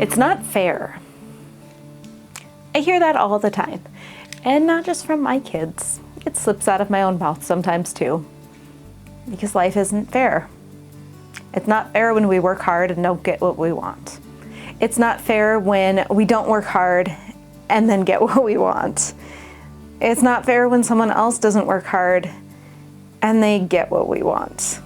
It's not fair. I hear that all the time, and not just from my kids. It slips out of my own mouth sometimes too, because life isn't fair. It's not fair when we work hard and don't get what we want. It's not fair when we don't work hard and then get what we want. It's not fair when someone else doesn't work hard and they get what we want.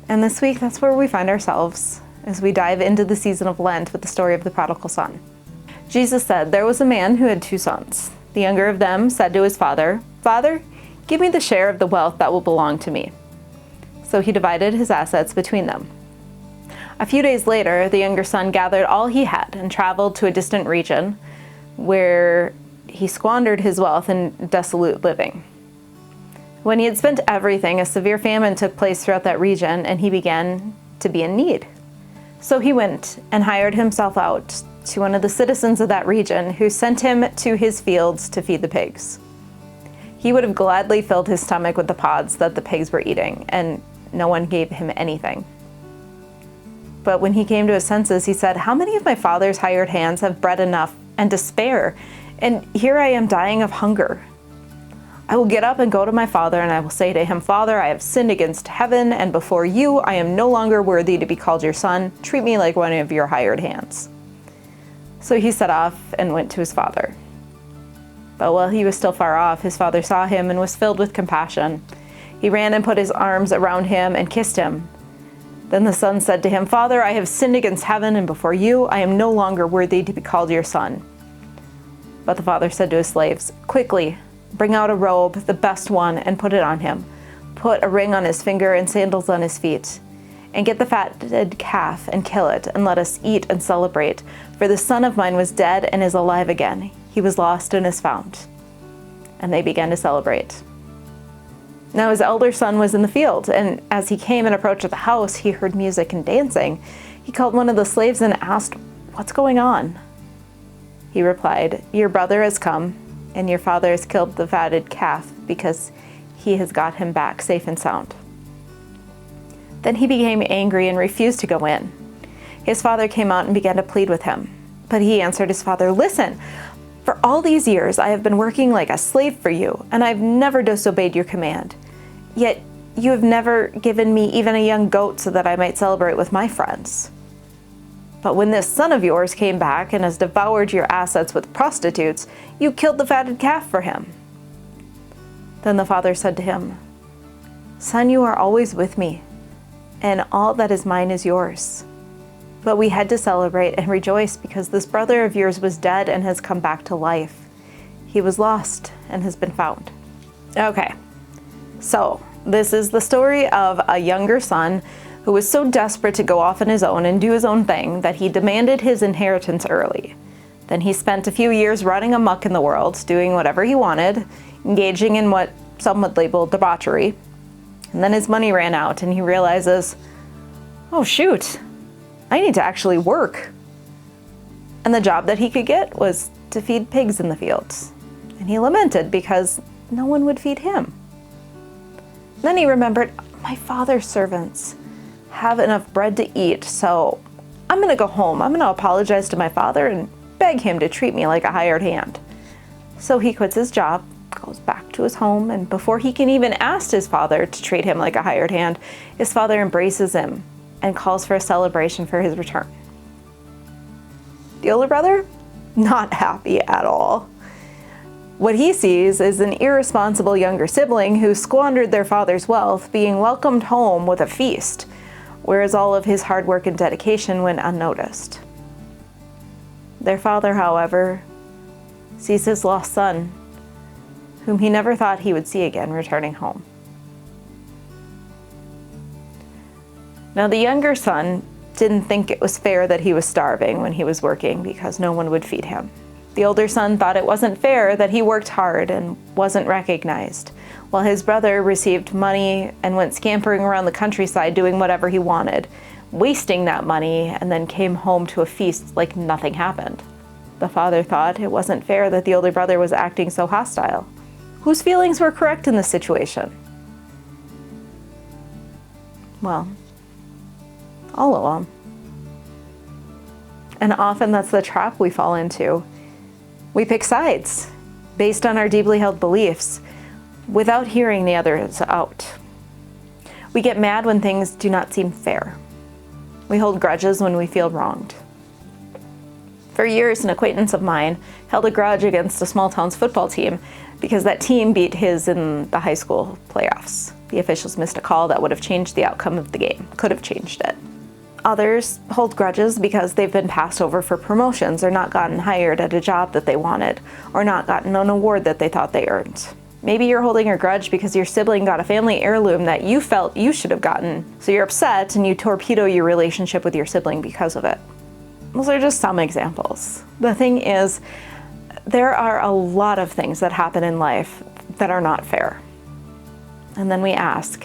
And this week, that's where we find ourselves as we dive into the season of Lent with the story of the Prodigal Son. Jesus said, "There was a man who had 2 sons. The younger of them said to his father, 'Father, give me the share of the wealth that will belong to me.' So he divided his assets between them. A few days later, the younger son gathered all he had and traveled to a distant region where he squandered his wealth in dissolute living. When he had spent everything, a severe famine took place throughout that region, and he began to be in need. So he went and hired himself out to one of the citizens of that region, who sent him to his fields to feed the pigs. He would have gladly filled his stomach with the pods that the pigs were eating, and no one gave him anything. But when he came to his senses, he said, 'How many of my father's hired hands have bread enough and to spare? And here I am dying of hunger. I will get up and go to my father, and I will say to him, Father, I have sinned against heaven, and before you I am no longer worthy to be called your son. Treat me like one of your hired hands.' So he set off and went to his father. But while he was still far off, his father saw him and was filled with compassion. He ran and put his arms around him and kissed him. Then the son said to him, 'Father, I have sinned against heaven, and before you I am no longer worthy to be called your son.' But the father said to his slaves, 'Quickly, bring out a robe, the best one, and put it on him. Put a ring on his finger and sandals on his feet. And get the fatted calf and kill it, and let us eat and celebrate. For the son of mine was dead and is alive again. He was lost and is found.' And they began to celebrate. Now his elder son was in the field, and as he came and approached the house, he heard music and dancing. He called one of the slaves and asked, 'What's going on?' He replied, 'Your brother has come, and your father has killed the fatted calf because he has got him back safe and sound.' Then he became angry and refused to go in. His father came out and began to plead with him. But he answered his father, 'Listen, for all these years I have been working like a slave for you, and I have never disobeyed your command. Yet you have never given me even a young goat so that I might celebrate with my friends. But when this son of yours came back and has devoured your assets with prostitutes, you killed the fatted calf for him.' Then the father said to him, 'Son, you are always with me, and all that is mine is yours. But we had to celebrate and rejoice because this brother of yours was dead and has come back to life. He was lost and has been found.'" Okay, so this is the story of a younger son who was so desperate to go off on his own and do his own thing that he demanded his inheritance early. Then he spent a few years running amok in the world, doing whatever he wanted, engaging in what some would label debauchery. And then his money ran out and he realizes, oh shoot, I need to actually work. And the job that he could get was to feed pigs in the fields. And he lamented because no one would feed him. Then he remembered, my father's servants have enough bread to eat, so I'm going to go home. I'm going to apologize to my father and beg him to treat me like a hired hand. So he quits his job, goes back to his home, and before he can even ask his father to treat him like a hired hand, his father embraces him and calls for a celebration for his return. The older brother, not happy at all. What he sees is an irresponsible younger sibling who squandered their father's wealth being welcomed home with a feast, whereas all of his hard work and dedication went unnoticed. Their father, however, sees his lost son, whom he never thought he would see again, returning home. Now, the younger son didn't think it was fair that he was starving when he was working because no one would feed him. The older son thought it wasn't fair that he worked hard and wasn't recognized, while his brother received money and went scampering around the countryside doing whatever he wanted, wasting that money, and then came home to a feast like nothing happened. The father thought it wasn't fair that the older brother was acting so hostile. Whose feelings were correct in this situation? Well, all of them. And often that's the trap we fall into. We pick sides based on our deeply held beliefs without hearing the others out. We get mad when things do not seem fair. We hold grudges when we feel wronged. For years, an acquaintance of mine held a grudge against a small town's football team because that team beat his in the high school playoffs. The officials missed a call that would have changed the outcome of the game, could have changed it. Others hold grudges because they've been passed over for promotions or not gotten hired at a job that they wanted or not gotten an award that they thought they earned. Maybe you're holding a grudge because your sibling got a family heirloom that you felt you should have gotten, so you're upset and you torpedo your relationship with your sibling because of it. Those are just some examples. The thing is, there are a lot of things that happen in life that are not fair. And then we ask,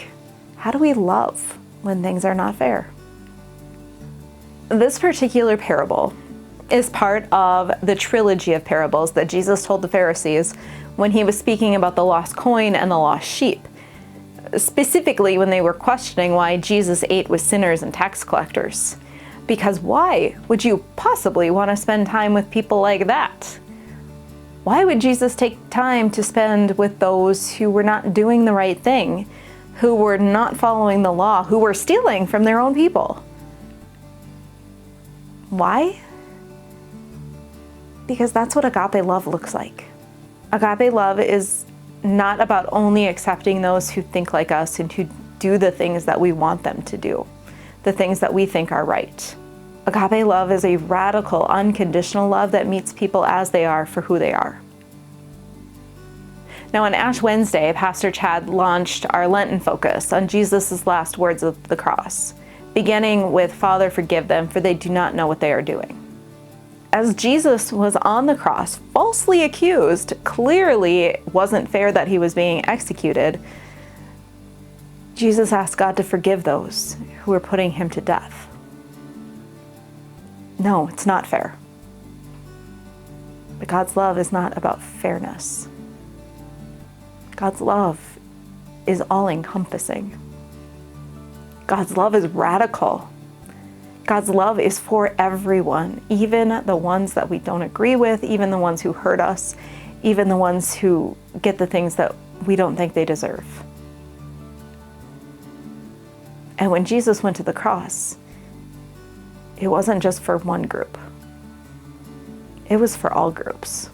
how do we love when things are not fair? This particular parable is part of the trilogy of parables that Jesus told the Pharisees when he was speaking about the lost coin and the lost sheep, specifically when they were questioning why Jesus ate with sinners and tax collectors. Because why would you possibly want to spend time with people like that? Why would Jesus take time to spend with those who were not doing the right thing, who were not following the law, who were stealing from their own people? Why? Because that's what agape love looks like. Agape love is not about only accepting those who think like us and who do the things that we want them to do, the things that we think are right. Agape love is a radical, unconditional love that meets people as they are for who they are. Now on Ash Wednesday, Pastor Chad launched our Lenten focus on Jesus' last words of the cross, beginning with, "Father, forgive them, for they do not know what they are doing." As Jesus was on the cross, falsely accused, clearly it wasn't fair that he was being executed, Jesus asked God to forgive those who were putting him to death. No, it's not fair. But God's love is not about fairness. God's love is all-encompassing. God's love is radical. God's love is for everyone, even the ones that we don't agree with, even the ones who hurt us, even the ones who get the things that we don't think they deserve. And when Jesus went to the cross, it wasn't just for one group. It was for all groups.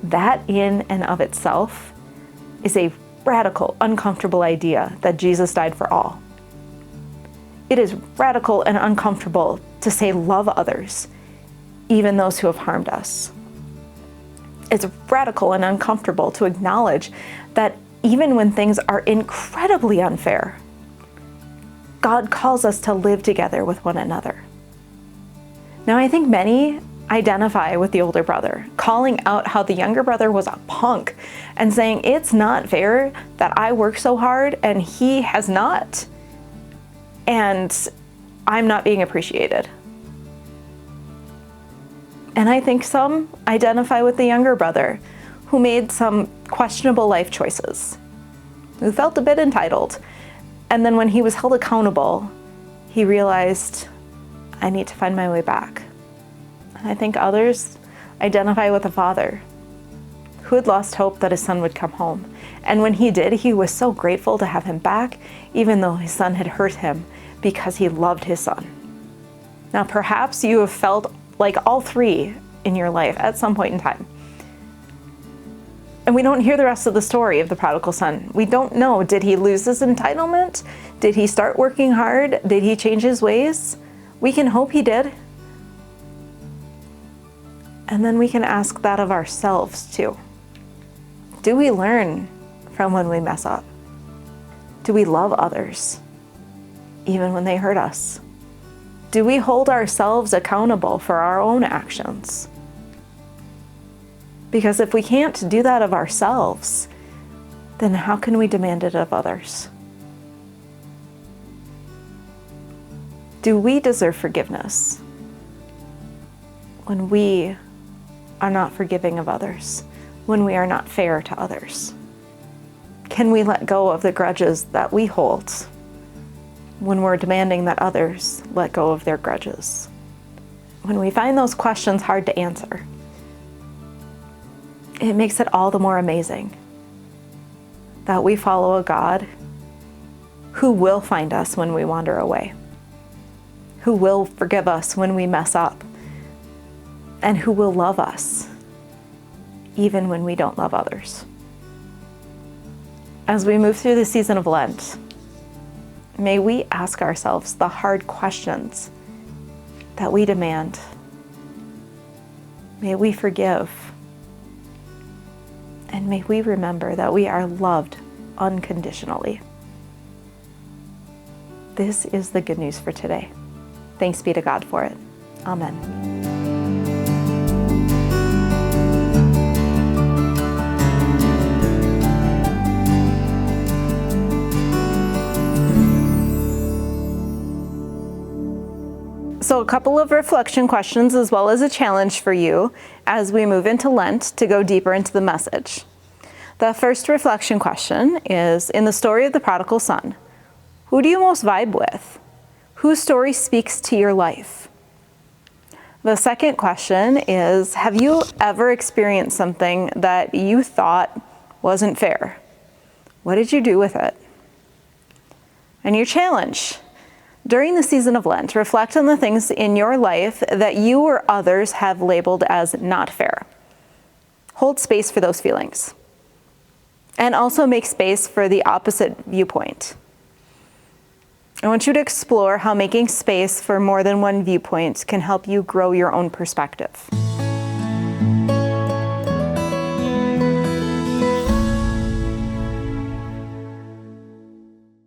That in and of itself is a radical, uncomfortable idea that Jesus died for all. It is radical and uncomfortable to say love others, even those who have harmed us. It's radical and uncomfortable to acknowledge that even when things are incredibly unfair, God calls us to live together with one another. Now, I think many identify with the older brother, calling out how the younger brother was a punk and saying, it's not fair that I work so hard and he has not, and I'm not being appreciated. And I think some identify with the younger brother who made some questionable life choices, who felt a bit entitled. And then when he was held accountable, he realized, I need to find my way back. And I think others identify with a father who had lost hope that his son would come home. And when he did, he was so grateful to have him back, even though his son had hurt him, because he loved his son. Now, perhaps you have felt like all three in your life at some point in time. And we don't hear the rest of the story of the prodigal son. We don't know, did he lose his entitlement? Did he start working hard? Did he change his ways? We can hope he did. And then we can ask that of ourselves too. Do we learn from when we mess up? Do we love others, even when they hurt us? Do we hold ourselves accountable for our own actions? Because if we can't do that of ourselves, then how can we demand it of others? Do we deserve forgiveness when we are not forgiving of others, when we are not fair to others? Can we let go of the grudges that we hold when we're demanding that others let go of their grudges. When we find those questions hard to answer, it makes it all the more amazing that we follow a God who will find us when we wander away, who will forgive us when we mess up, and who will love us even when we don't love others. As we move through the season of Lent, may we ask ourselves the hard questions that we demand. May we forgive. And may we remember that we are loved unconditionally. This is the good news for today. Thanks be to God for it. Amen. So a couple of reflection questions as well as a challenge for you as we move into Lent to go deeper into the message. The first reflection question is, in the story of the Prodigal Son, who do you most vibe with? Whose story speaks to your life? The second question is, have you ever experienced something that you thought wasn't fair? What did you do with it? And your challenge: during the season of Lent, reflect on the things in your life that you or others have labeled as not fair. Hold space for those feelings. And also make space for the opposite viewpoint. I want you to explore how making space for more than one viewpoint can help you grow your own perspective.